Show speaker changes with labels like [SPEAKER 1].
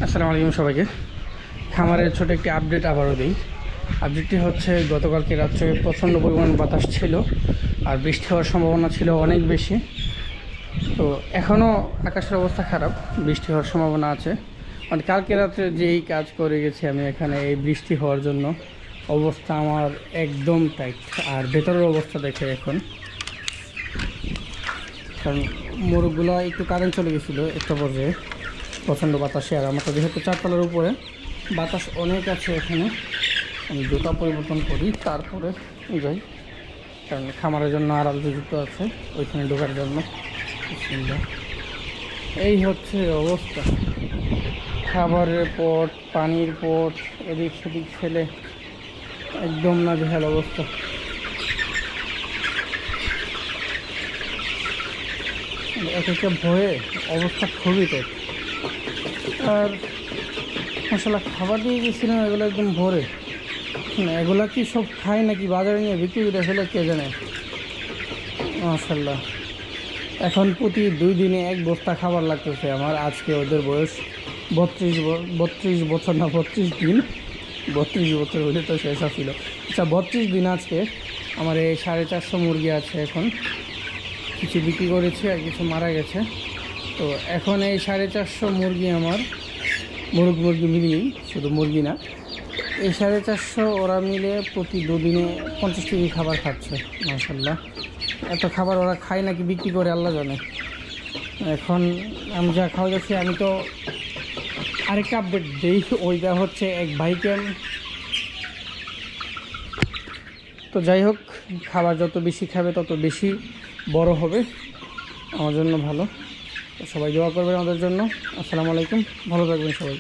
[SPEAKER 1] আসসালামু আলাইকুম সবাইকে। খামারের ছোট একটি আপডেট আবারও দিই। আপডেটটি হচ্ছে গতকালকে রাত্রে প্রচণ্ড পরিমাণ বাতাস ছিল আর বৃষ্টি হওয়ার সম্ভাবনা ছিল অনেক বেশি। তো এখনও আকাশের অবস্থা খারাপ, বৃষ্টি হওয়ার সম্ভাবনা আছে। মানে কালকে রাত্রে যেই কাজ করে গেছি আমি এখানে, এই বৃষ্টি হওয়ার জন্য অবস্থা আমার একদম টাইট। আর ভেতরের অবস্থা দেখে এখন, কারণ মোরগগুলো একটু কারেন্ট চলে গেছিলো একটা পর্যায়ে প্রচণ্ড বাতাসে। আর আমার তো যেহেতু চারতলার উপরে বাতাস অনেক আছে, এখানে আমি জুতা পরিবর্তন করি তারপরে যাই, কারণ খামারের জন্য আড়াল জুতো আছে ওইখানে ঢোকার জন্য। এই হচ্ছে অবস্থা, খাবারের পট, পানির পট এদিক সেদিক ফেলে একদম নাজেহাল অবস্থা। এক একটা ভয়ে অবস্থা খুবই টাইট। আর মশলা খাবার দিয়ে গেছিলাম এগুলো একদম ভরে, এগুলা কি সব খায় নাকি বাজারে নিয়ে বিক্রি করে ফেলে কে জানে। মাশাল্লাহ, এখন প্রতি 2 দিনে 1 বস্তা খাবার লাগতেছে আমার। আজকে ওদের বয়স 32 বছর না 32 দিন। 32 বছর হলে তো শেষ ছিল। আচ্ছা, 32 দিন আজকে আমার। এই 450 মুরগি আছে এখন, কিছু বিক্রি করেছি আর কিছু মারা গেছে। তো এখন এই 450 মুরগি আমার, মুরগি মিলিয়েই, শুধু মুরগি না, এই 450 ওরা মিলে প্রতি 2 দিনে 50 কেজি খাবার খাচ্ছে। মাশাল্লাহ, এত খাবার ওরা খায় নাকি বিক্রি করে আল্লাহ জানে। এখন আমি যা খাওয়া যাচ্ছি, আমি তো আরেকটা আপডেট দিই, ওইটা হচ্ছে এক ভাইকে। তো যাই হোক, খাবার যত বেশি খাবে তত বেশি বড় হবে, আমার জন্য ভালো। সবাই দোয়া করবেন আমাদের জন্য। আসসালামু আলাইকুম, ভালো থাকবেন সবাই।